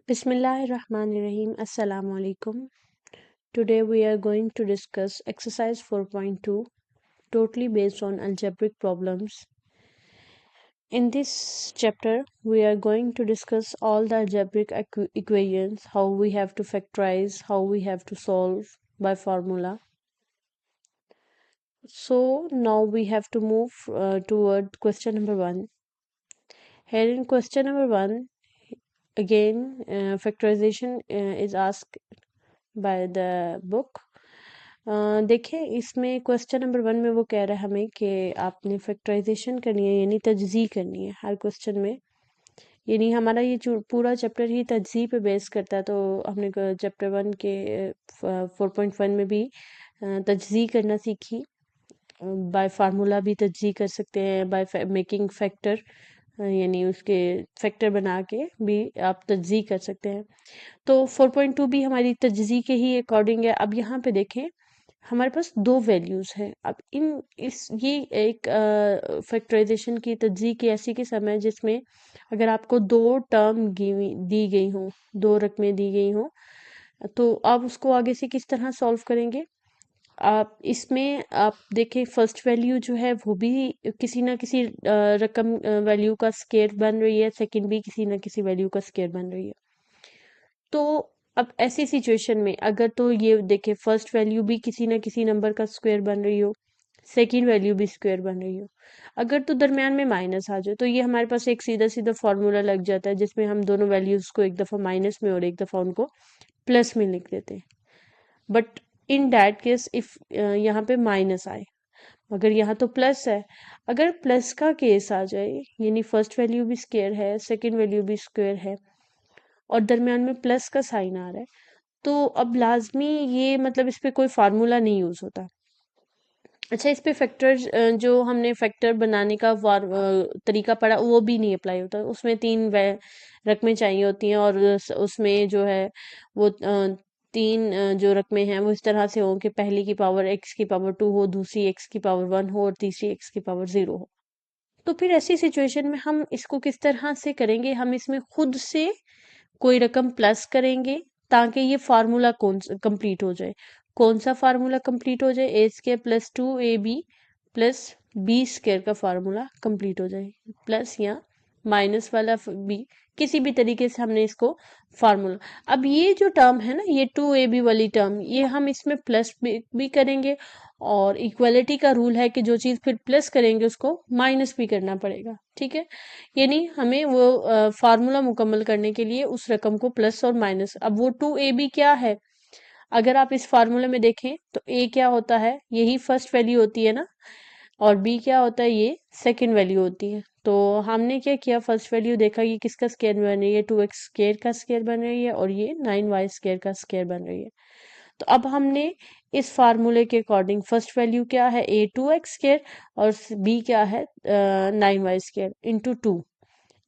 Bismillahirrahmanirrahim. Assalamu alaikum. Today we are going to discuss exercise 4.2, totally based on algebraic problems. In this chapter, we are going to discuss all the algebraic equations, how we have to factorize, how we have to solve by formula. So now we have to move toward question number 1. Here in question number 1, again, factorization is asked by the book. देखिए इसमें question number 1 में वो कह रहा है हमें कि आपने फैक्टराइजेशन करनी है यानी तजज़ी करनी है हर क्वेश्चन में, यानी हमारा ये पूरा चैप्टर ही तजज़ी पे बेस करता है। तो हमने चैप्टर 1 के 4.1 में भी तजज़ी करना सीखी, बाय फार्मूला भी तजज़ी कर सकते हैं, बाय मेकिंग फैक्टर यानी उसके फैक्टर बना के भी आप तजज़ी कर सकते हैं। तो 4.2 भी हमारी तजज़ी के ही अकॉर्डिंग है। अब यहाँ पे देखें हमारे पास दो वैल्यूज़ हैं। अब ये एक फैक्टराइजेशन की तजज़ी की ऐसी किस्म है जिसमें अगर आपको दो टर्म दी गई हों, दो रकमें दी गई हों, तो आप उसको आगे से किस तरह सॉल्व करेंगे। आप इसमें आप देखें फर्स्ट वैल्यू जो है वो भी किसी ना किसी रकम वैल्यू का स्क्वायर बन रही है, सेकंड भी किसी ना किसी वैल्यू का स्क्वायर बन रही है। तो अब ऐसी सिचुएशन में अगर तो ये देखें फर्स्ट वैल्यू भी किसी ना किसी नंबर का स्क्वायर बन रही हो, सेकंड वैल्यू भी स्क्वायर बन रही हो, अगर तो दरमियान में माइनस आ जाए तो ये हमारे पास एक सीधा सीधा फॉर्मूला लग जाता है जिसमें हम दोनों वैल्यूज को एक दफ़ा माइनस में और एक दफ़ा उनको प्लस में लिख देते हैं। But in that case if यहाँ पे माइनस आए, अगर यहाँ तो प्लस है, अगर प्लस का केस आ जाए यानी फर्स्ट वैल्यू भी स्क्वायर है, सेकंड वैल्यू भी स्क्वायर है और दरमियान में प्लस का साइन आ रहा है, तो अब लाजमी ये मतलब इस पे कोई फार्मूला नहीं यूज़ होता। अच्छा, इस पे फैक्टर जो हमने फैक्टर बनाने का तरीका पढ़ा वो भी नहीं अप्लाई होता। उसमें तीन रकमें चाहिए होती हैं और उसमें जो है वो तीन जो रकमें हैं वो इस तरह से हों कि पहली की पावर x की पावर 2 हो, दूसरी x की पावर 1 हो और तीसरी x की पावर 0 हो। तो फिर ऐसी सिचुएशन में हम इसको किस तरह से करेंगे, हम इसमें खुद से कोई रकम प्लस करेंगे ताकि ये फार्मूला कंप्लीट हो जाए। कौन सा फार्मूला कंप्लीट हो जाए, A square plus 2ab plus B square का फार्मूला कंप्लीट हो जाए, प्लस या माइनस वाला बी, किसी भी तरीके से हमने इसको फार्मूला। अब ये जो टर्म है ना, ये 2ab वाली टर्म, ये हम इसमें प्लस भी करेंगे और इक्वलिटी का रूल है कि जो चीज़ फिर प्लस करेंगे उसको माइनस भी करना पड़ेगा, ठीक है। यानी हमें वो फार्मूला मुकम्मल करने के लिए उस रकम को प्लस और माइनस, अब वो 2ab क्या है, अगर आप इस फार्मूले में देखें तो a क्या होता है, यही फर्स्ट वैल्यू होती है ना, और b क्या होता है, ये सेकंड वैल्यू होती है। तो हमने क्या किया, फर्स्ट वैल्यू देखा ये किसका स्क्वायर बन रही है, 2x स्क्वायर का स्क्वायर बन रही है और ये 9y स्क्वायर का स्क्वायर बन रही है। तो अब हमने इस फार्मूले के अकॉर्डिंग फर्स्ट वैल्यू क्या है, a 2x स्क्वायर और b क्या है 9y स्क्वायर इंटू 2।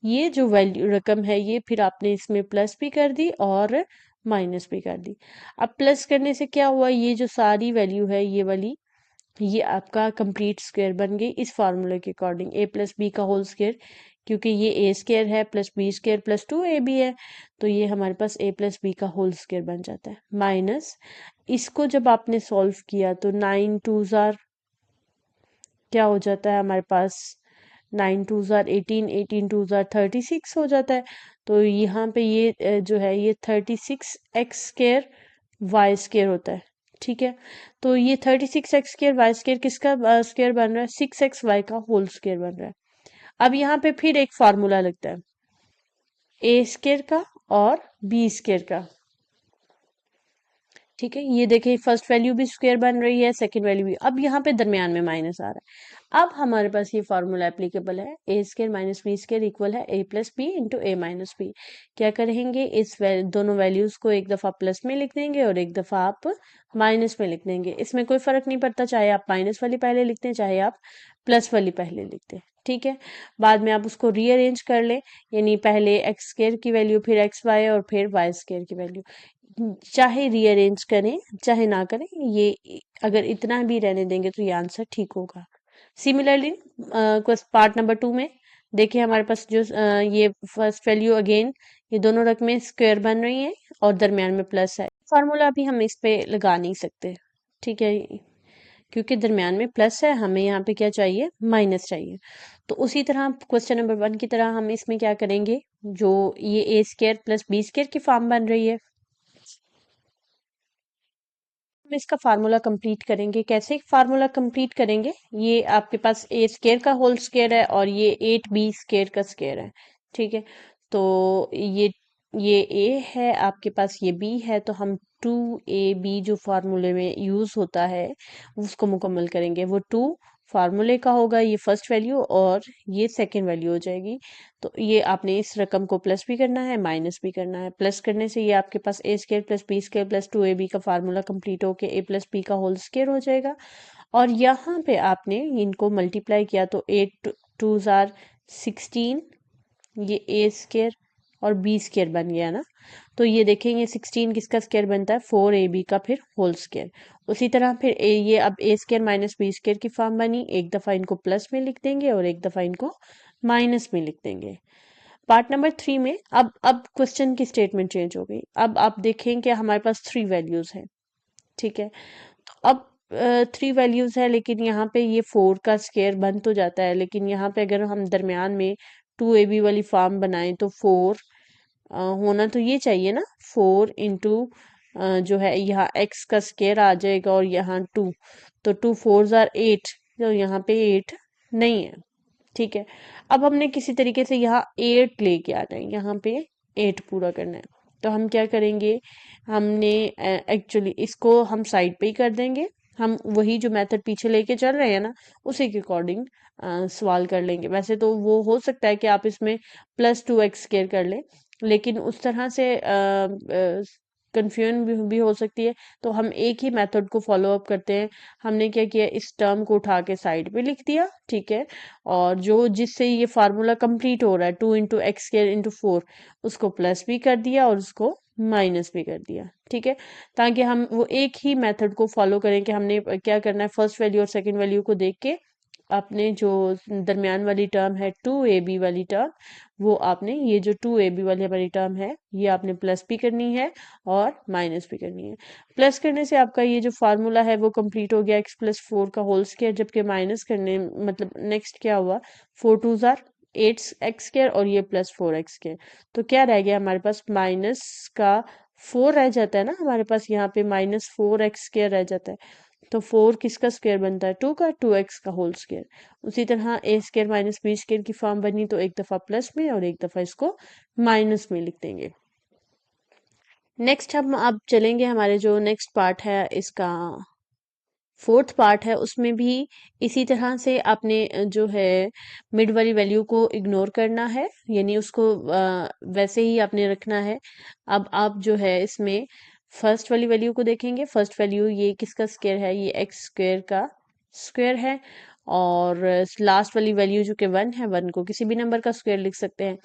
ये जो वैल्यू रकम है ये फिर आपने इसमें प्लस भी कर दी और माइनस भी कर दी। अब प्लस करने से क्या हुआ, ये जो सारी वैल्यू है ये वाली, ये आपका कंप्लीट स्क्वायर बन गई इस फार्मूले के अकॉर्डिंग, ए प्लस बी का होल स्क्वायर, क्योंकि ये ए स्क्वायर है plus B square plus 2ab है, तो ये हमारे पास ए प्लस बी का होल स्क्वायर बन जाता है। माइनस इसको जब आपने सॉल्व किया तो 9 2 जार क्या हो जाता है हमारे पास, 9 2 जार 18, 18 2 जार 36 हो जाता है। तो यहाँ पे ये जो है ये 36x स्क्वायर वाई स्क्वायर होता है, ठीक है। तो ये 36x स्क्वायर वाई स्क्वायर किसका स्क्वायर बन रहा है, 6xy का होल स्क्वायर बन रहा है। अब यहाँ पे फिर एक फार्मूला लगता है ए स्क्वायर का और बी स्क्वायर का, ठीक है। ये देखिए फर्स्ट वैल्यू भी स्क्वायर बन रही है, सेकंड वैल्यू भी, अब यहाँ पे दरमियान में माइनस आ रहा है। अब हमारे पास ये फार्मूला एप्लीकेबल है, A square minus B square equal है A plus B into A minus B. क्या करेंगे, इस दोनों वैल्यूज को एक दफ़ा प्लस में लिख देंगे और एक दफ़ा आप माइनस में लिख देंगे। इसमें कोई फ़र्क नहीं पड़ता चाहे आप माइनस वाली पहले लिखते हैं चाहे आप प्लस वाली पहले लिखते हैं, ठीक है। बाद में आप उसको रीअरेंज कर लें, यानी पहले एक्स स्क्वायर की वैल्यू फिर एक्स वाई और फिर वाई स्क्वायर की वैल्यू, चाहे रीअरेंज करें चाहे ना करें, ये अगर इतना भी रहने देंगे तो ये आंसर ठीक होगा। सिमिलरली पार्ट नंबर 2 में देखिए हमारे पास जो ये फर्स्ट वैल्यू अगेन ये दोनों रकमें स्क्वायर बन रही हैं और दरमियान में प्लस है। फार्मूला अभी हम इस पे लगा नहीं सकते, ठीक है, क्योंकि दरमियान में प्लस है, हमें यहाँ पे क्या चाहिए, माइनस चाहिए। तो उसी तरह क्वेश्चन नंबर 1 की तरह हम इसमें क्या करेंगे, जो ये a square plus B square की फॉर्म बन रही है, हम इसका फार्मूला कंप्लीट करेंगे। कैसे फार्मूला कंप्लीट करेंगे, ये आपके पास ए स्क्वायर का होल स्क्वायर है और ये 8b स्क्वायर का स्क्वायर है, ठीक है। तो ये ए है आपके पास, ये बी है, तो हम 2ab जो फार्मूले में यूज होता है उसको मुकम्मल करेंगे। वो 2 फार्मूले का होगा, ये फर्स्ट वैल्यू और ये सेकंड वैल्यू हो जाएगी। तो ये आपने इस रकम को प्लस भी करना है, माइनस भी करना है। प्लस करने से ये आपके पास ए square plus B square plus 2ab का फार्मूला कंप्लीट होके a प्लस बी का होल स्क्वायर हो जाएगा। और यहाँ पे आपने इनको मल्टीप्लाई किया तो 8 टू जार 16, ये ए स्क्वायर और बी स्क्वायर बन गया ना। तो ये देखेंगे 16 किसका स्क्वायर बनता है, 4ab का फिर होल स्क्वायर। उसी तरह फिर ये अब ए स्क्वायर माइनस बी स्क्वायर की फॉर्म बनी, एक दफ़ा इनको प्लस में लिख देंगे और एक दफ़ा इनको माइनस में लिख देंगे। पार्ट नंबर 3 में अब क्वेश्चन की स्टेटमेंट चेंज हो गई। अब आप देखें कि हमारे पास 3 वैल्यूज हैं, ठीक है। तो अब 3 वैल्यूज है, लेकिन यहाँ पे ये 4 का स्क्वायर बन तो जाता है, लेकिन यहाँ पे अगर हम दरमियान में 2ab वाली फॉर्म बनाएं तो 4 होना तो ये चाहिए ना, 4 इंटू जो है यहाँ x का स्क्वायर आ जाएगा और यहाँ 2, तो 2 4 जार 8, तो यहाँ पे 8 नहीं है, ठीक है। अब हमने किसी तरीके से यहाँ 8 लेके आना है, यहाँ पे 8 पूरा करना है। तो हम क्या करेंगे, हमने एक्चुअली इसको हम साइड पे ही कर देंगे। हम वही जो मेथड पीछे लेके चल रहे हैं ना, उसी के अकॉर्डिंग सवाल कर लेंगे। वैसे तो वो हो सकता है कि आप इसमें प्लस 2x स्क्वायर कर लें, लेकिन उस तरह से कंफ्यूजन भी हो सकती है। तो हम एक ही मेथड को फॉलो अप करते हैं। हमने क्या किया, इस टर्म को उठा के साइड पे लिख दिया, ठीक है। और जो जिससे ये फार्मूला कंप्लीट हो रहा है 2 इंटू एक्स स्क्र इंटू 4, उसको प्लस भी कर दिया और उसको माइनस भी कर दिया, ठीक है। ताकि हम वो एक ही मेथड को फॉलो करें कि हमने क्या करना है, फर्स्ट वैल्यू और सेकंड वैल्यू को देख के आपने जो दरमियान वाली टर्म है 2ab वाली टर्म, वो आपने ये जो 2ab वाली हमारी टर्म है ये आपने प्लस भी करनी है और माइनस भी करनी है। प्लस करने से आपका ये जो फार्मूला है वो कंप्लीट हो गया, x प्लस 4 का होल स्क्वायर। जबकि माइनस करने मतलब नेक्स्ट क्या हुआ, 4 टू जार 8 एक्स स्क्वायर और ये प्लस 4x स्क्वायर। तो क्या रह गया हमारे पास, माइनस का 4 रह जाता है ना हमारे पास, यहाँ पे माइनस 4x स्क्वायर रह जाता है। तो 4 किसका स्क्वायर बनता है, 2 का, 2x का होल स्क्वायर। उसी तरह a square minus B square की फॉर्म बनी, तो एक दफ़ा प्लस में और एक दफ़ा इसको माइनस में लिख देंगे। नेक्स्ट हम अब चलेंगे, हमारे जो नेक्स्ट पार्ट है इसका फोर्थ पार्ट है, उसमें भी इसी तरह से आपने जो है मिड वाली वैल्यू को इग्नोर करना है, यानी उसको वैसे ही आपने रखना है। अब आप जो है इसमें फर्स्ट वाली वैल्यू को देखेंगे। फर्स्ट वैल्यू ये किसका स्क्वायर है, ये एक्स स्क्वायर का स्क्वायर है। और लास्ट वाली वैल्यू जो कि 1 है, 1 को किसी भी नंबर का स्क्वायर लिख सकते हैं।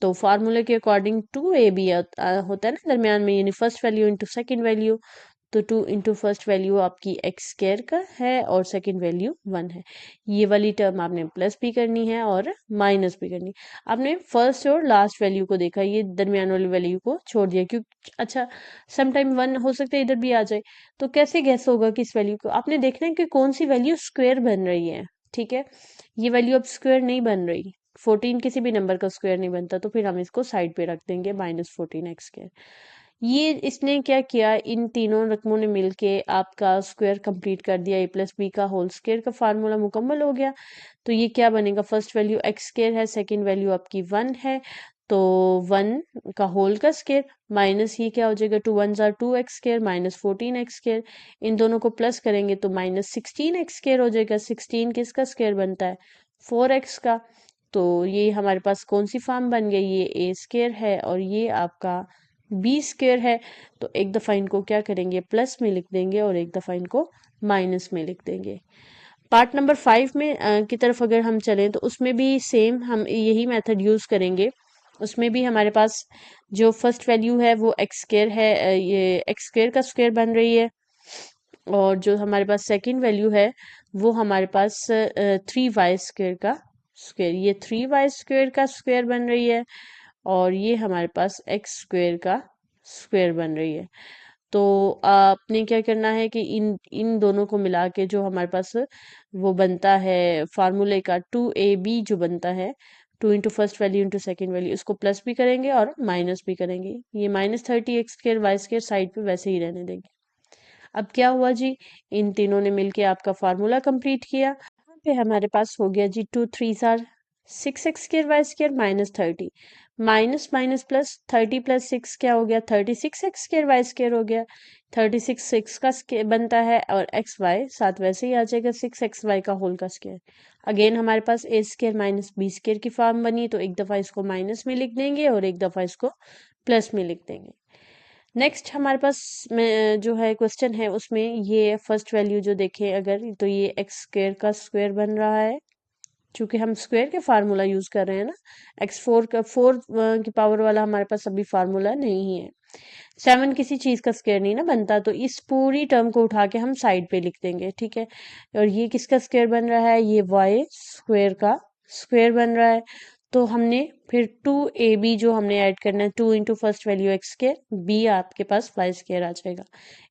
तो फार्मूले के अकॉर्डिंग 2ab होता है ना दरमियान में, यानी first value into second value. तो 2 इंटू फर्स्ट वैल्यू आपकी एक्स स्क्वायर का है और सेकंड वैल्यू 1 है। ये वाली टर्म आपने प्लस भी करनी है और माइनस भी करनी। आपने फर्स्ट और लास्ट वैल्यू को देखा, ये दरमियान वाली वैल्यू को छोड़ दिया, क्योंकि अच्छा समटाइम 1 हो सकता है इधर भी आ जाए। तो कैसे गैस होगा कि इस वैल्यू को आपने देखना है कि कौन सी वैल्यू स्क्वायर बन रही है, ठीक है। ये वैल्यू अब स्क्वायर नहीं बन रही, 14 किसी भी नंबर का स्क्वायर नहीं बनता, तो फिर हम इसको साइड पे रख देंगे, -14x²। ये इसने क्या किया, इन तीनों रकमों ने मिलके आपका स्क्वायर कंप्लीट कर दिया, a प्लस बी का होल स्क्वायर का फार्मूला मुकम्मल हो गया। तो ये क्या बनेगा, फर्स्ट वैल्यू एक्स स्क्वायर है, सेकंड वैल्यू आपकी 1 है, तो 1 का होल का स्क्वायर माइनस ये क्या हो जाएगा, 2 1 जार 2x square minus 14x square. इन दोनों को प्लस करेंगे तो माइनस 16x स्क्वायर हो जाएगा। 16 किसका स्क्वायर बनता है, 4x का। तो ये हमारे पास कौन सी फॉर्म बन गई, ये ए स्क्वायर है और ये आपका बी स्क्वायर है। तो एक दफ़ा इनको क्या करेंगे, प्लस में लिख देंगे और एक दफ़ा इनको माइनस में लिख देंगे। पार्ट नंबर 5 में की तरफ अगर हम चलें तो उसमें भी सेम हम यही मेथड यूज़ करेंगे। उसमें भी हमारे पास जो फर्स्ट वैल्यू है वो एक्स स्क्वायर है, ये एक्स स्क्वायर का स्क्वायर बन रही है। और जो हमारे पास सेकंड वैल्यू है वो हमारे पास 3y स्क्वायर का स्क्वायर, ये 3y स्क्वायर का स्क्वायर बन रही है। और ये हमारे पास एक्स स्क्वेयर का स्क्वेयर बन रही है। तो आपने क्या करना है कि इन इन दोनों को मिला के जो हमारे पास वो बनता है फार्मूले का 2ab जो बनता है, 2 into first value into second value, इसको प्लस भी करेंगे और माइनस भी करेंगे। ये -30 x square y square side पे वैसे ही रहने देंगे। अब क्या हुआ जी, इन तीनों ने मिलके आपका फार्मूला कंप्लीट किया। यहाँ पे हमारे पास हो गया जी 2 3 are 6 x square y square -30, minus minus plus 30 plus 6 क्या हो गया, 36 एक्स स्क्र वाई स्क्र हो गया। 36 6 का बनता है और एक्स वाई साथ वैसे ही आ जाएगा 6 एक्स वाई का होल का स्क्र। अगेन हमारे पास ए स्क्र माइनस बी स्क्र की फॉर्म बनी, तो एक दफ़ा इसको माइनस में लिख देंगे और एक दफ़ा इसको प्लस में लिख देंगे। नेक्स्ट हमारे पास में जो है क्वेश्चन है, उसमें ये फर्स्ट वैल्यू जो देखें अगर, तो ये एक्स स्क्र का स्क्वायर बन रहा है, क्योंकि हम स्क्वायर के फार्मूला यूज कर रहे हैं ना। x4 का 4 की पावर वाला हमारे पास अभी फार्मूला नहीं है। 7 किसी चीज का स्क्वायर नहीं ना बनता, तो इस पूरी टर्म को उठा के हम साइड पे लिख देंगे, ठीक है। और ये किसका स्क्वायर बन रहा है, ये वाई स्क्वायर का स्क्वायर बन रहा है। तो हमने फिर 2ab जो हमने ऐड करना है, 2 into first value x square, b आपके पास वाई स्क्वायर आ जाएगा।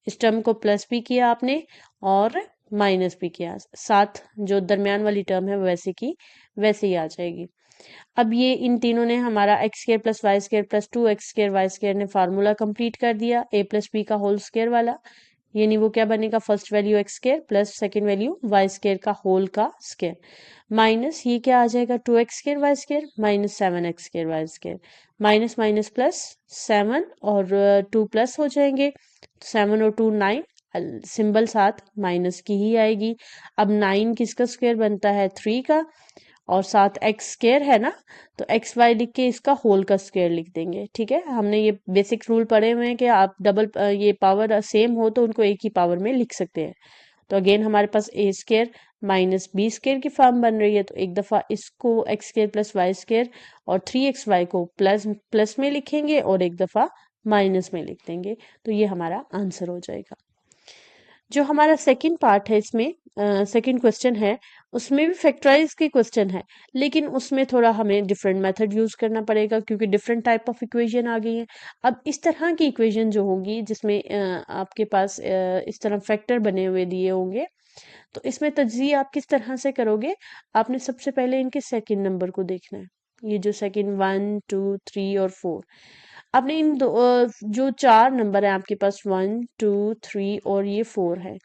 इस टर्म को प्लस भी किया आपने और माइनस भी किया, साथ जो दरमियान वाली टर्म है वैसे की वैसे ही आ जाएगी। अब ये इन तीनों ने हमारा x square plus y square plus 2 x square y square ने फार्मूला कंप्लीट कर दिया, ए प्लस बी का होल स्क्र वाला। यानी वो क्या बनेगा, first value x square plus second value y square का होल का स्क्र, माइनस ये क्या आ जाएगा, 2 x square y square minus 7 x square y square, minus minus plus 7 और 2 प्लस हो जाएंगे, 7 और 2 9, सिंबल साथ माइनस की ही आएगी। अब 9 किसका स्क्वायर बनता है, 3 का, और साथ एक्स स्क्वायर है ना, तो एक्स वाई लिख के इसका होल का स्क्वायर लिख देंगे, ठीक है। हमने ये बेसिक रूल पढ़े हुए हैं कि आप डबल ये पावर सेम हो तो उनको एक ही पावर में लिख सकते हैं। तो अगेन हमारे पास ए स्क्वायर माइनस बी स्क्वायर की फॉर्म बन रही है, तो एक दफ़ा इसको x square plus y square और 3xy को प्लस प्लस में लिखेंगे और एक दफ़ा माइनस में लिख देंगे, तो ये हमारा आंसर हो जाएगा। जो हमारा सेकंड पार्ट है इसमें, सेकंड क्वेश्चन है, उसमें भी फैक्टराइज के क्वेश्चन है, लेकिन उसमें थोड़ा हमें डिफरेंट मेथड यूज करना पड़ेगा क्योंकि डिफरेंट टाइप ऑफ इक्वेशन आ गई है। अब इस तरह की इक्वेशन जो होगी जिसमें आपके पास इस तरह फैक्टर बने हुए दिए होंगे, तो इसमें तज्ज़िया आप किस तरह से करोगे, आपने सबसे पहले इनके सेकंड नंबर को देखना है। ये जो सेकंड 1 2 3 और 4, आपने इन जो 4 नंबर है आपके पास 1 2 3 और ये 4 है,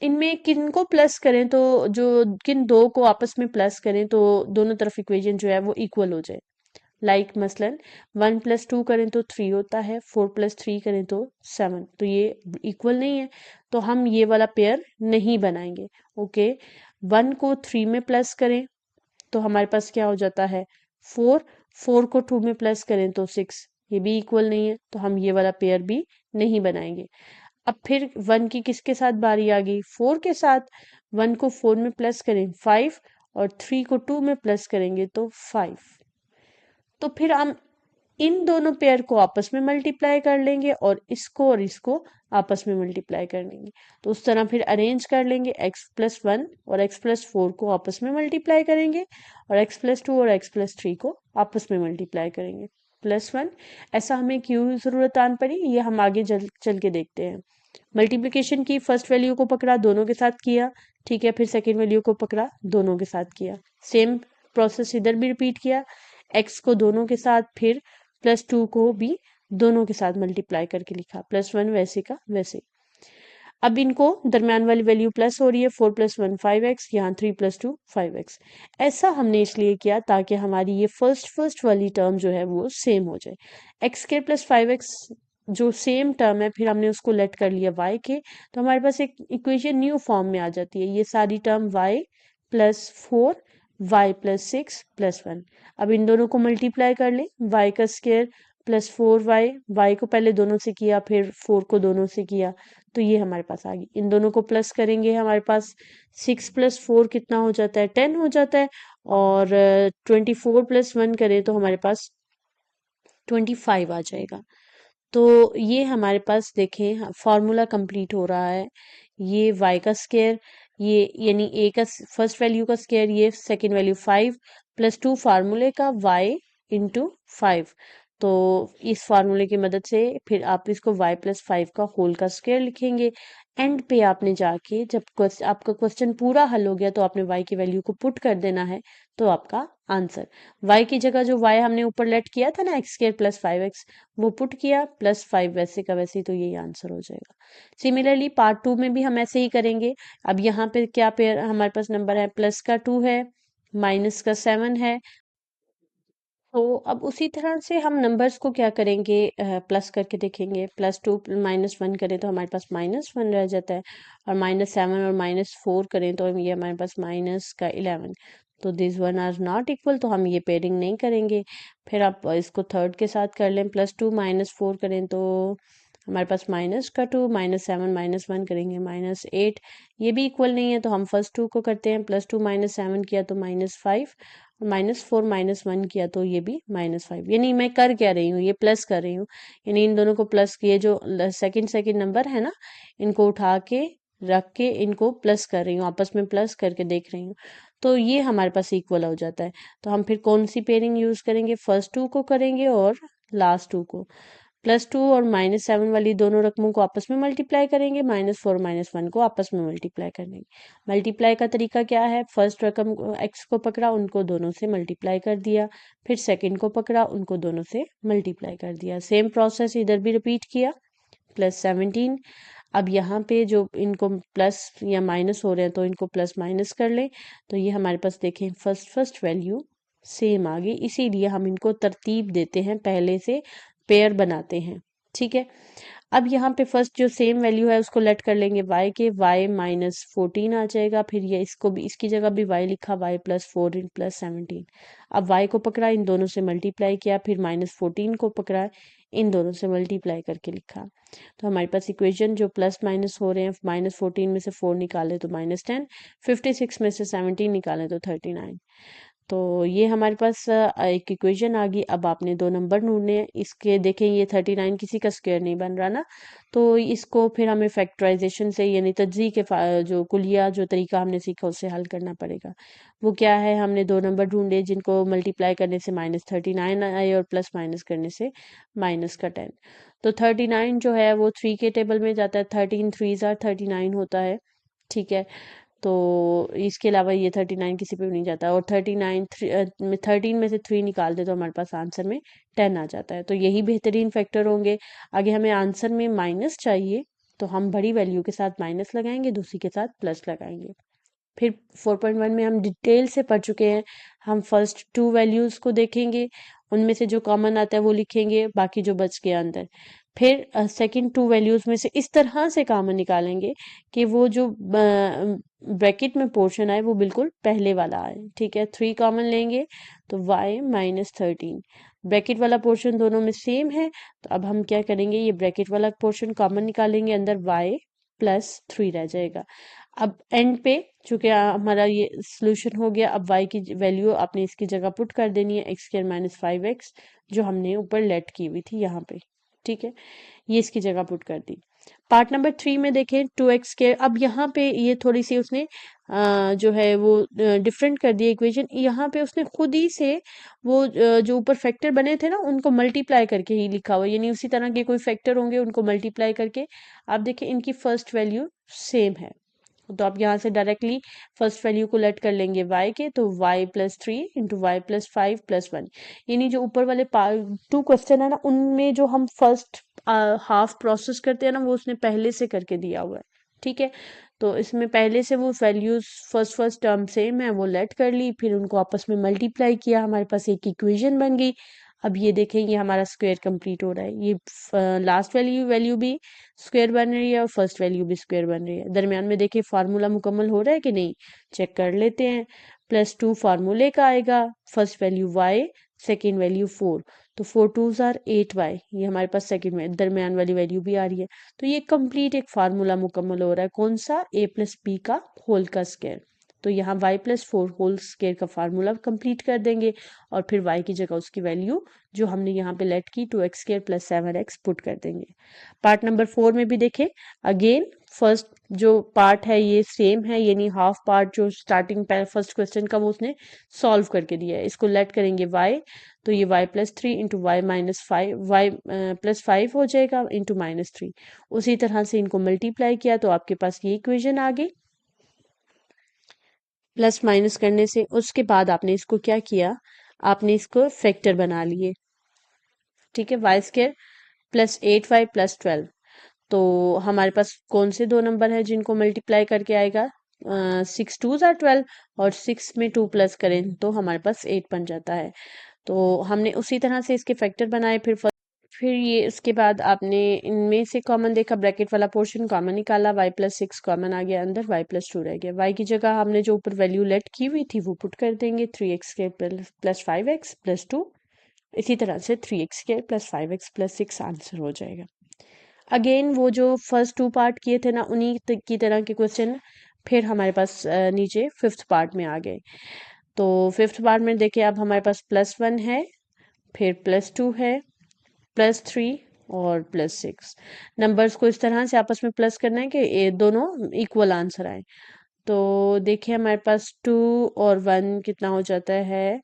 इनमें किन को प्लस करें, तो जो किन दो को आपस में प्लस करें तो दोनों तरफ इक्वेशन जो है वो इक्वल हो जाए। लाइक मसलन 1 प्लस 2 करें तो 3 होता है, 4 प्लस 3 करें तो 7, तो ये इक्वल नहीं है, तो हम ये वाला पेयर नहीं बनाएंगे। ओके, 1 को 3 में प्लस करें तो हमारे पास क्या हो जाता है 4, 4 को 2 में प्लस करें तो 6, ये भी इक्वल नहीं है, तो हम ये वाला पेयर भी नहीं बनाएंगे। अब फिर 1 की किसके साथ बारी आ गई, 4 के साथ। 1 को 4 में प्लस करें 5 और 3 को 2 में प्लस करेंगे तो 5, तो फिर हम इन दोनों पेयर को आपस में मल्टीप्लाई कर लेंगे और इसको आपस में मल्टीप्लाई कर लेंगे। तो उस तरह फिर अरेंज कर लेंगे, x+1 और x+4 को आपस में मल्टीप्लाई करेंगे और x+2 और x+3 को आपस में मल्टीप्लाई करेंगे, +1। ऐसा हमें क्यों ज़रूरत आन पड़ी, ये हम आगे चल के देखते हैं। मल्टीप्लिकेशन की, फर्स्ट वैल्यू को पकड़ा दोनों के साथ किया, ठीक है, फिर सेकेंड वैल्यू को पकड़ा दोनों के साथ किया, सेम प्रोसेस इधर भी रिपीट किया, x को दोनों के साथ, फिर +2 को भी दोनों के साथ मल्टीप्लाई करके लिखा, +1 वैसे का वैसे। अब इनको दरम्यान वाली वैल्यू प्लस हो रही है, 4 + 1 5x, यहाँ 3 + 2 5x। ऐसा हमने इसलिए किया ताकि हमारी ये फर्स्ट वाली टर्म जो है वो सेम हो जाए। x² + 5x जो सेम टर्म है, फिर हमने उसको लेट कर लिया y के, तो हमारे पास एक इक्वेशन न्यू फॉर्म में आ जाती है। ये सारी टर्म y + 4 y + 6 + 1। अब इन दोनों को मल्टीप्लाई कर ले, y का स्क्वायर + 4y, y को पहले दोनों से किया फिर 4 को दोनों से किया, तो ये हमारे पास आ गई। इन दोनों को प्लस करेंगे, हमारे पास 6 + 4 कितना हो जाता है, 10 हो जाता है, और 24 + 1 करें तो हमारे पास 25 आ जाएगा। तो ये हमारे पास देखें फॉर्मूला कंप्लीट हो रहा है। ये y का स्क्वायर, ये यानी a का फर्स्ट वैल्यू का स्क्वायर, ये सेकंड वैल्यू 5 + 2 फार्मूले का, y इंटू 5। तो इस फार्मूले की मदद से फिर आप इसको y प्लस 5 का होल का स्क्वायर लिखेंगे। एंड पे आपने जाके जब आपका क्वेश्चन पूरा हल हो गया तो आपने y की वैल्यू को पुट कर देना है, तो आपका आंसर y की जगह जो y हमने ऊपर लेट किया था ना एक्स स्क्वायर प्लस 5x, वो पुट किया प्लस 5 वैसे का वैसे ही, तो यही आंसर हो जाएगा। सिमिलरली पार्ट 2 में भी हम ऐसे ही करेंगे। अब यहाँ पे क्या पेयर हमारे पास नंबर है, प्लस का 2 है, माइनस का 7 है। तो अब उसी तरह से हम नंबर्स को क्या करेंगे, प्लस करके देखेंगे। प्लस 2 माइनस 1 करें तो हमारे पास माइनस 1 रह जाता है, और माइनस 7 और माइनस 4 करें तो ये हमारे पास माइनस का 11। तो this one are not equal, तो हम ये पेयरिंग नहीं करेंगे। फिर आप इसको थर्ड के साथ कर लें, प्लस 2 माइनस 4 करें तो हमारे पास माइनस का 2, माइनस 7 माइनस 1 करेंगे माइनस 8, ये भी इक्वल नहीं है, तो हम फर्स्ट 2 को करते हैं। प्लस 2 माइनस 7 किया तो माइनस 5, माइनस 4 माइनस 1 किया तो ये भी माइनस 5। यानी मैं कर क्या रही हूँ, ये प्लस कर रही हूँ। यानी इन दोनों को प्लस किए, जो सेकंड नंबर है ना, इनको उठा के रख के इनको प्लस कर रही हूँ, आपस में प्लस करके देख रही हूँ, तो ये हमारे पास इक्वल हो जाता है। तो हम फिर कौन सी पेयरिंग यूज करेंगे, फर्स्ट 2 को करेंगे और लास्ट 2 को। प्लस 2 और माइनस 7 वाली दोनों रकमों को आपस में मल्टीप्लाई करेंगे, माइनस 4 माइनस 1 को आपस में मल्टीप्लाई करेंगे। मल्टीप्लाई का तरीका क्या है, फर्स्ट रकम एक्स को पकड़ा, उनको दोनों से मल्टीप्लाई कर दिया, फिर सेकंड को पकड़ा, उनको दोनों से मल्टीप्लाई कर दिया। सेम प्रोसेस इधर भी रिपीट किया। प्लस 17। अब यहाँ पे जो इनको प्लस या माइनस हो रहे हैं तो इनको प्लस माइनस कर लें, तो ये हमारे पास देखें फर्स्ट वैल्यू सेम आ गई, इसीलिए हम इनको तरतीब देते हैं, पहले से पेयर बनाते हैं। ठीक है, अब यहाँ पे फर्स्ट जो सेम वैल्यू है उसको लेट कर लेंगे y के, y माइनस 14 आ जाएगा। फिर ये इसको भी, इसकी जगह भी y लिखा, y प्लस 4 इन प्लस 17। अब y को पकड़ा, इन दोनों से मल्टीप्लाई किया, फिर माइनस 14 को पकड़ा, इन दोनों से मल्टीप्लाई करके लिखा। तो हमारे पास इक्वेशन जो प्लस माइनस हो रहे हैं, माइनस 14 में से 4 निकाले तो माइनस 10, 56 में से 17 निकाले तो 39। तो ये हमारे पास एक इक्वेशन आ गई। अब आपने दो नंबर ढूंढने हैं इसके। देखें ये 39 किसी का स्क्वायर नहीं बन रहा ना, तो इसको फिर हमें फैक्टराइजेशन से यानी तज्जी के जो कुलिया जो तरीका हमने सीखा उससे हल करना पड़ेगा। वो क्या है, हमने दो नंबर ढूंढे जिनको मल्टीप्लाई करने से माइनस 39 आए और प्लस माइनस करने से माइनस का 10। तो 39 जो है वो 3 के टेबल में जाता है, 13 3 आर 39 होता है। ठीक है, तो इसके अलावा ये 39 किसी पे भी नहीं जाता, और 39 13 में से 3 निकाल दे तो हमारे पास आंसर में 10 आ जाता है। तो यही बेहतरीन फैक्टर होंगे। आगे हमें आंसर में माइनस चाहिए, तो हम बड़ी वैल्यू के साथ माइनस लगाएंगे, दूसरी के साथ प्लस लगाएंगे। फिर 4.1 में हम डिटेल से पढ़ चुके हैं। हम फर्स्ट 2 वैल्यूज को देखेंगे, उनमें से जो कॉमन आता है वो लिखेंगे, बाकी जो बच गया अंदर। फिर सेकंड 2 वैल्यूज में से इस तरह से कॉमन निकालेंगे कि वो जो ब्रैकेट में पोर्शन आए वो बिल्कुल पहले वाला आए। ठीक है, 3 कॉमन लेंगे तो y माइनस 13। ब्रैकेट वाला पोर्शन दोनों में सेम है, तो अब हम क्या करेंगे, ये ब्रैकेट वाला पोर्शन कॉमन निकालेंगे, अंदर y प्लस 3 रह जाएगा। अब एंड पे चूंकि हमारा ये सोल्यूशन हो गया, अब y की वैल्यू आपने इसकी जगह पुट कर देनी है, एक्स स्क्वायर माइनस 5x जो हमने ऊपर लेट की हुई थी यहाँ पे। ठीक है, ये इसकी जगह पुट कर दी। पार्ट नंबर 3 में देखें 2x के, अब यहाँ पे ये थोड़ी सी उसने जो है वो डिफरेंट कर दिया इक्वेशन। यहाँ पे उसने खुद ही से वो जो ऊपर फैक्टर बने थे ना उनको मल्टीप्लाई करके ही लिखा हुआ, यानी उसी तरह के कोई फैक्टर होंगे उनको मल्टीप्लाई करके। आप देखें इनकी फर्स्ट वैल्यू सेम है, तो आप यहाँ से डायरेक्टली फर्स्ट वैल्यू को लेट कर लेंगे y के, तो y प्लस 3 इंटू वाई प्लस 5 प्लस 1। यानी जो ऊपर वाले 2 क्वेश्चन है ना, उनमें जो हम फर्स्ट हाफ प्रोसेस करते हैं ना, वो उसने पहले से करके दिया हुआ है। ठीक है, तो इसमें पहले से वो वैल्यूज फर्स्ट टर्म सेम है वो लेट कर ली, फिर उनको आपस में मल्टीप्लाई किया, हमारे पास एक इक्वेशन बन गई। अब ये देखें ये हमारा स्क्वायर कंप्लीट हो रहा है, ये लास्ट वैल्यू भी स्क्वायर बन रही है और फर्स्ट वैल्यू भी स्क्वायर बन रही है। दरमियान में देखिए फार्मूला मुकम्मल हो रहा है कि नहीं, चेक कर लेते हैं। प्लस 2 फार्मूले का आएगा, first value y, second value 4, तो 4 2s आर 8y, ये हमारे पास सेकेंड में दरमियान वाली वैल्यू भी आ रही है। तो ये कंप्लीट एक फार्मूला मुकम्मल हो रहा है, कौन सा, a प्लस बी का होल का स्क्वायर। तो यहाँ y प्लस 4 होल स्क्वायर का फार्मूला कंप्लीट कर देंगे, और फिर y की जगह उसकी वैल्यू जो हमने यहाँ पे लेट की 2x square plus 7x put कर देंगे। पार्ट नंबर 4 में भी देखें, अगेन फर्स्ट जो पार्ट है ये सेम है, यानी हाफ पार्ट जो स्टार्टिंग फर्स्ट क्वेश्चन का वो उसने सॉल्व करके दिया है। इसको लेट करेंगे y, तो ये y+3 इंटू y-5 y+5 हो जाएगा इंटू -3। उसी तरह से इनको मल्टीप्लाई किया तो आपके पास ये इक्वेशन आ गई प्लस माइनस करने से। उसके बाद आपने इसको क्या किया, आपने इसको फैक्टर बना लिए, ठीक है। y² प्लस 8y प्लस 12, तो हमारे पास कौन से दो नंबर है जिनको मल्टीप्लाई करके आएगा, 6 2 = 12, और 6 में 2 प्लस करें तो हमारे पास 8 बन जाता है। तो हमने उसी तरह से इसके फैक्टर बनाए। फिर ये उसके बाद आपने इनमें से कॉमन देखा, ब्रैकेट वाला पोर्शन कॉमन निकाला, y+6 कॉमन आ गया अंदर, y+2 रह गया। y की जगह हमने जो ऊपर वैल्यू लेट की हुई थी वो पुट कर देंगे, 3x² प्लस 5x प्लस 2। इसी तरह से 3x² plus 5x plus 6 answer हो जाएगा। अगेन वो जो फर्स्ट टू पार्ट किए थे ना, उन्हीं की तरह के क्वेश्चन फिर हमारे पास नीचे फिफ्थ पार्ट में आ गए। तो फिफ्थ पार्ट में देखिए अब हमारे पास +1 है, फिर +2 है, +3 और +6। नंबर्स को इस तरह से आपस में प्लस करना है कि ये दोनों इक्वल आंसर आए। तो देखिए हमारे पास 2 और 1 कितना हो जाता है,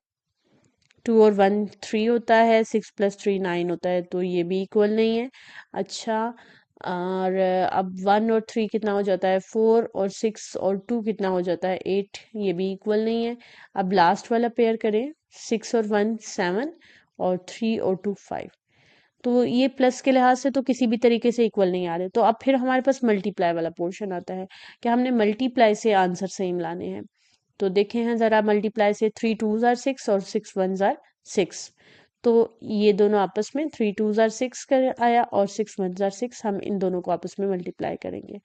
2 और 1 3 होता है, 6 + 3 9 होता है, तो ये भी इक्वल नहीं है। अच्छा, और अब 1 और 3 कितना हो जाता है, 4, और 6 और 2 कितना हो जाता है, 8, ये भी इक्वल नहीं है। अब लास्ट वाला पेयर करें, 6 और 1 7, और 3 और 2 5, तो ये प्लस के लिहाज से तो किसी भी तरीके से इक्वल नहीं आ रहे। तो अब फिर हमारे पास मल्टीप्लाई वाला पोर्शन आता है कि हमने मल्टीप्लाई से आंसर सेम लाने हैं। तो देखें हैं ज़रा, मल्टीप्लाई से 3 2 ज़ार 6 और 6 1 ज़ार 6, तो ये दोनों आपस में 3 2 ज़ार 6 कर आया, और 6 1 ज़ार 6, हम इन दोनों को आपस में मल्टीप्लाई करेंगे,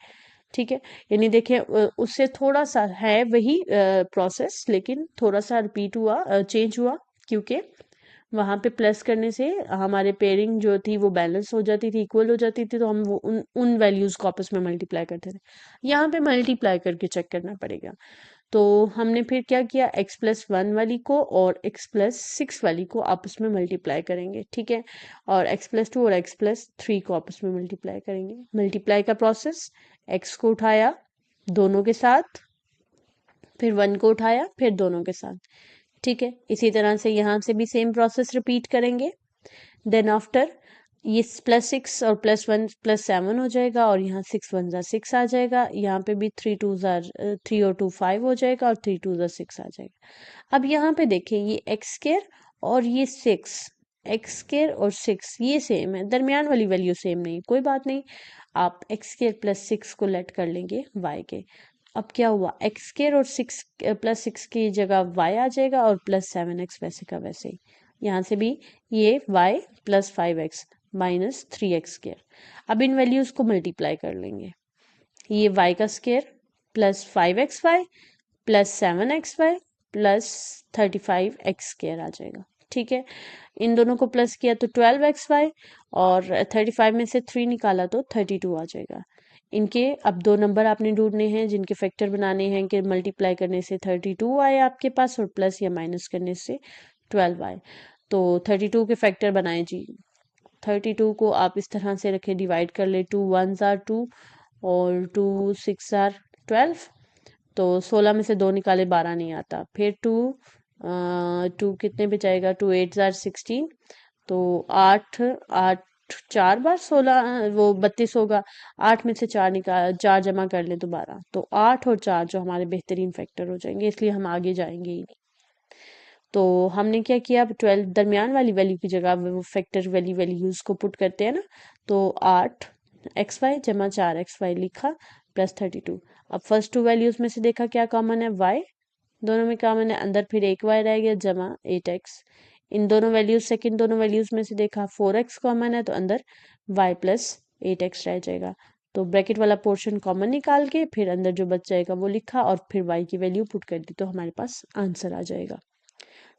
ठीक है। यानी देखिए उससे थोड़ा सा है वही प्रोसेस, लेकिन थोड़ा सा रिपीट हुआ, चेंज हुआ, क्योंकि वहां पे प्लस करने से हमारे पेयरिंग जो थी वो बैलेंस हो जाती थी, इक्वल हो जाती थी, तो हम वो उन वैल्यूज को आपस में मल्टीप्लाई करते थे। यहाँ पे मल्टीप्लाई करके चेक करना पड़ेगा। तो हमने फिर क्या किया, x+1 वाली को और x+6 वाली को आपस में मल्टीप्लाई करेंगे, ठीक है। और x+2 और x+3 को आपस में मल्टीप्लाई करेंगे। मल्टीप्लाई का प्रोसेस, x को उठाया दोनों के साथ, फिर 1 को उठाया फिर दोनों के साथ, ठीक है। इसी तरह से यहाँ से भी सेम प्रोसेस रिपीट करेंगे। देन आफ्टर ये +6 और +1 +7 हो जाएगा, और यहाँ 6 1 ज़ा 6 आ जाएगा। यहाँ पे भी 3 2 ज़ार 3 और 2 5 हो जाएगा, और 3 2 ज़ा 6 आ जाएगा। अब यहाँ पे देखें ये x² और ये 6, x² और 6 ये सेम है, दरमियान वाली वैल्यू सेम नहीं, कोई बात नहीं, आप x² प्लस 6 को लेट कर लेंगे y के। अब क्या हुआ, x² और 6 +6 की जगह y आ जाएगा, और +7x वैसे का वैसे ही। यहाँ से भी ये y plus 5x minus 3x²। अब इन वैल्यूज को मल्टीप्लाई कर लेंगे, ये y का square plus 5xy plus 7xy plus 35x² आ जाएगा, ठीक है। इन दोनों को प्लस किया तो 12xy, और 35 में से 3 निकाला तो 32 आ जाएगा। इनके अब दो नंबर आपने ढूंढने हैं जिनके फैक्टर बनाने हैं, कि मल्टीप्लाई करने से 32 आए आपके पास, और प्लस या माइनस करने से 12 आए। तो 32 के फैक्टर बनाए जी। 32 को आप इस तरह से रखें, डिवाइड कर ले, 2 1 ज़ार 2 और 2 6 ज़ार 12, तो 16 में से 2 निकाले 12 नहीं आता। फिर 2 कितने पे जाएगा, 2 8 ज़ार 16, तो 8 8 4 बार 16 वो 32 होगा। 8 में से 4 निकाल 4 जमा कर ले तो 12, तो 8 और 4 जो हमारे बेहतरीन फैक्टर हो जाएंगे, इसलिए हम आगे जाएंगे ही नहीं। तो हमने क्या किया, अब 12 दरमियान वाली वैल्यू की जगह वो फैक्टर वाली वैल्यूज को पुट करते हैं ना, तो 8xy जमा 4xy लिखा प्लस 32। अब फर्स्ट टू वैल्यूज में से देखा क्या कॉमन है, y दोनों में कॉमन है, अंदर फिर एक y रह गया जमा 8x। इन दोनों वैल्यूज सेकंड दोनों वैल्यूज में से देखा 4x कॉमन है, तो अंदर y प्लस 8x रह जाएगा। तो ब्रैकेट वाला पोर्शन कॉमन निकाल के फिर अंदर जो बच जाएगा वो लिखा, और फिर y की वैल्यू पुट कर दी, तो हमारे पास आंसर आ जाएगा।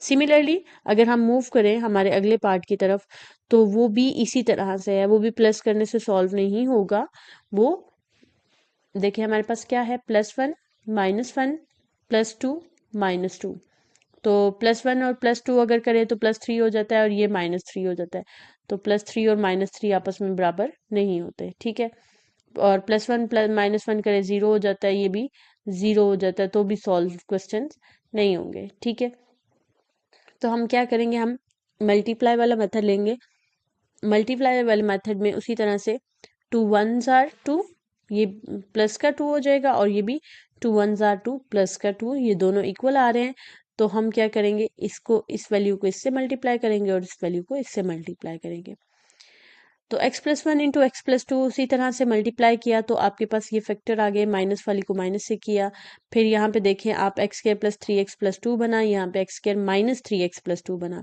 सिमिलरली अगर हम मूव करें हमारे अगले पार्ट की तरफ, तो वो भी इसी तरह से है, वो भी प्लस करने से सॉल्व नहीं होगा। वो देखिए हमारे पास क्या है, +1 -1 +2 -2, तो +1 और +2 अगर करें तो +3 हो जाता है, और ये -3 हो जाता है। तो +3 और -3 आपस में बराबर नहीं होते, ठीक है। और +1 प्लस -1 करें 0 हो जाता है, ये भी 0 हो जाता है, तो भी सॉल्व क्वेश्चन नहीं होंगे। ठीक है, तो हम क्या करेंगे, हम मल्टीप्लाई वाला मेथड लेंगे। मल्टीप्लाई वाले मेथड में उसी तरह से 2 1s आर 2, ये प्लस का 2 हो जाएगा, और ये भी 2 1s आर 2 प्लस का 2, ये दोनों इक्वल आ रहे हैं। तो हम क्या करेंगे, इसको इस वैल्यू को इससे मल्टीप्लाई करेंगे और इस वैल्यू को इससे मल्टीप्लाई करेंगे। तो x+1 इंटू x+2 उसी तरह से मल्टीप्लाई किया तो आपके पास ये फैक्टर आ गए, माइनस वाली को माइनस से किया। फिर यहाँ पे देखें आप x² प्लस 3x+2 बना, यहाँ पे x² माइनस 3x+2 बना।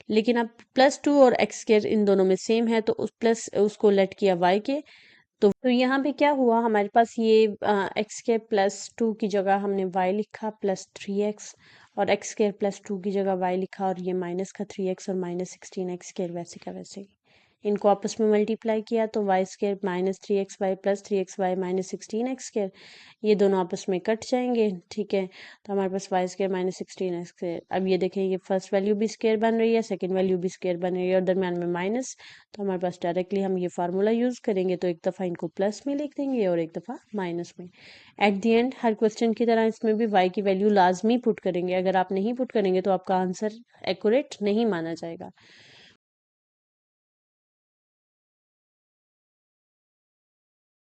लेकिन अब +2 और x² इन दोनों में सेम है, तो उस प्लस उसको लेट किया y के। तो यहाँ पे क्या हुआ, हमारे पास ये x² प्लस 2 की जगह हमने y लिखा प्लस 3x, और x² प्लस 2 की जगह y लिखा, और ये माइनस का 3x और -16x² वैसे का वैसे ही इनको आपस में मल्टीप्लाई किया, तो y² -3xy plus 3xy -16x², ये दोनों आपस में कट जाएंगे। ठीक है, तो हमारे पास y² -16x²। अब ये देखें, ये फर्स्ट वैल्यू भी स्क्वायर बन रही है, सेकंड वैल्यू भी स्क्वायर बन रही है, और दरम्यान में माइनस। तो हमारे पास डायरेक्टली हम ये फार्मूला यूज़ करेंगे, तो एक दफ़ा इनको प्लस में लिख देंगे और एक दफ़ा माइनस में। At the and her question की तरह इसमें भी y की वैल्यू लाजमी पुट करेंगे। अगर आप नहीं पुट करेंगे तो आपका आंसर एक्यूरेट नहीं माना जाएगा।